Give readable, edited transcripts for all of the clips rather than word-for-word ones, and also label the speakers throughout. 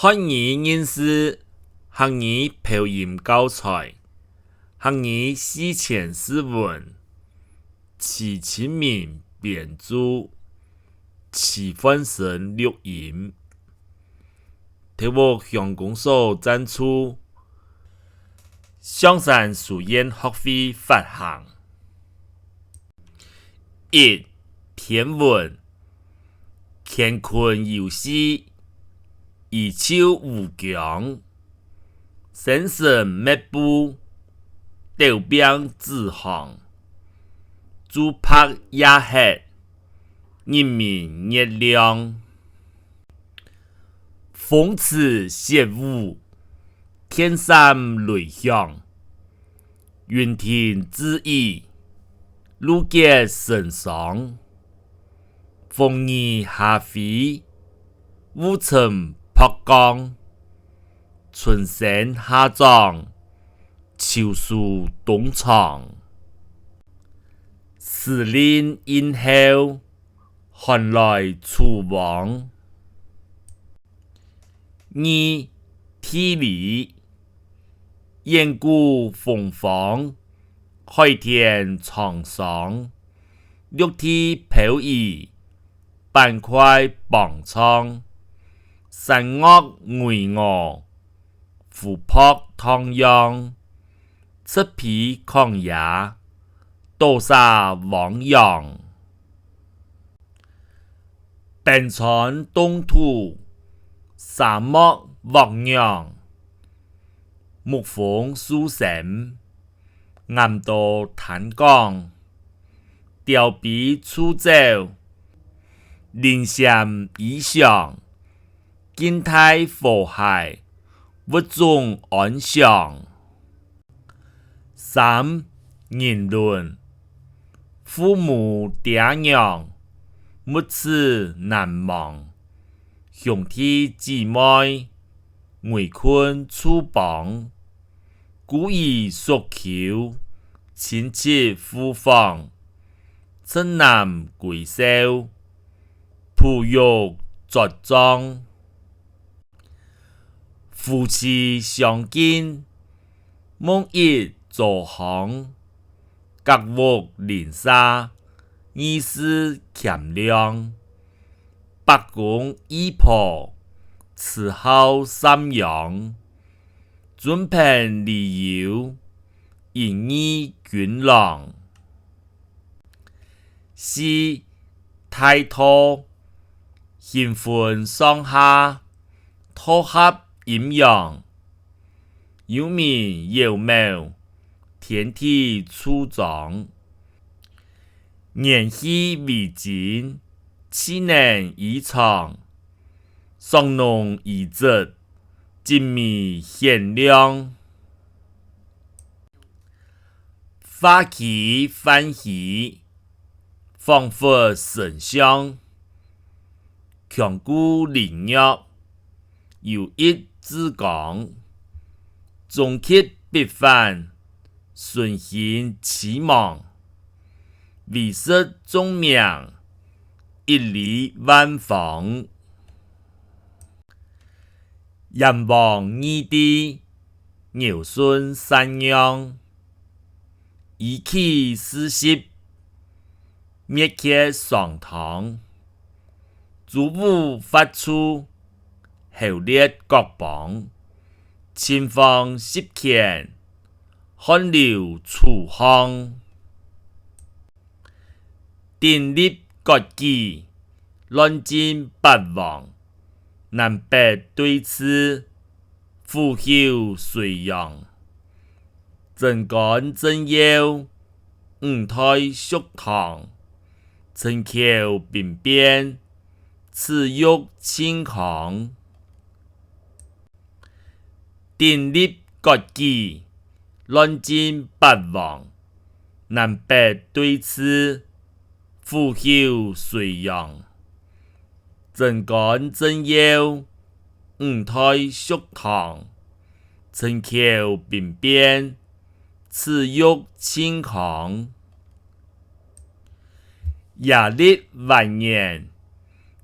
Speaker 1: 汉语认识汉语配音教材，汉语史前诗文，齐清明编著，齐焕生录音，题目向公所赞助，香山书院学会发行。一篇文，乾坤游戏，一秋无疆，生生灭步，斗兵自行，主拍也黑，人民热亮，风驰雪舞，天山雷响，云天之意，路见神伤，风雨下飞，雾尘破江，春生夏长，秋树冬藏，时令殷后，寒来暑往。二体理，雁谷凤凰，海天苍桑，陆地飘逸，板块磅仓，山岳巍峨，湖泊荡漾，赤壁抗野，刀沙汪洋，冰川冻土，沙漠汪洋，沐风苏神，岩道滩江，吊臂出走，林相异象，静态和谐，物种安详。三人伦，父母爹娘，母子难忘，兄弟姊妹，围困处帮，故意索求，亲切互访，城南归首，哺育茁壮，夫妻相见，梦一作行，隔屋邻舍，意思谦亮，百公一婆，伺候三阳，尊朋理友，仁义君郎。四太托，新婚上下，托合阴阳，有名有貌，天体出众，年稀为金，气能异常，上浓异质，精密鲜亮，花期欢喜，仿佛神像，强固凌弱，有益之刚，终极必反，顺心期望，为实众命，一力万方。人亡二帝，尧舜禅让，一气四息，灭却双堂，诸武发出，后列各邦，前方十天，汗流楚汉，定立国纪，乱尽八王，南北对峙，虎啸隋阳，贞观贞佑，五代续唐，陈桥兵变，耻辱清康，定立国纪，乱尽八王，南北对峙，虎啸隋阳，贞观贞佑，五代续唐，陈桥兵变，耻辱清康。亚历晚年，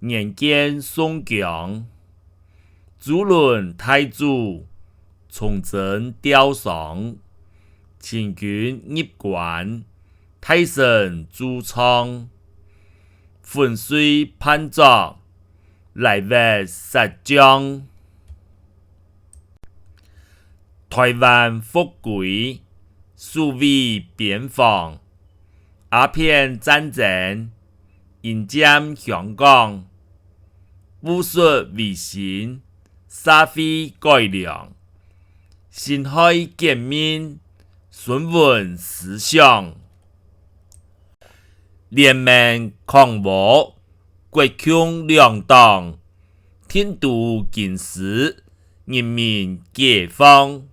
Speaker 1: 年见宋江，主论太祖，崇祯吊丧，清军入关，太神主创，粉碎叛族，来为杀将。台湾复归，数位边防，鸦片战争，引占香港，武术维新，社会改良，辛亥革命，孙文思想，联盟抗倭，国共两党，天都建设，人民解放。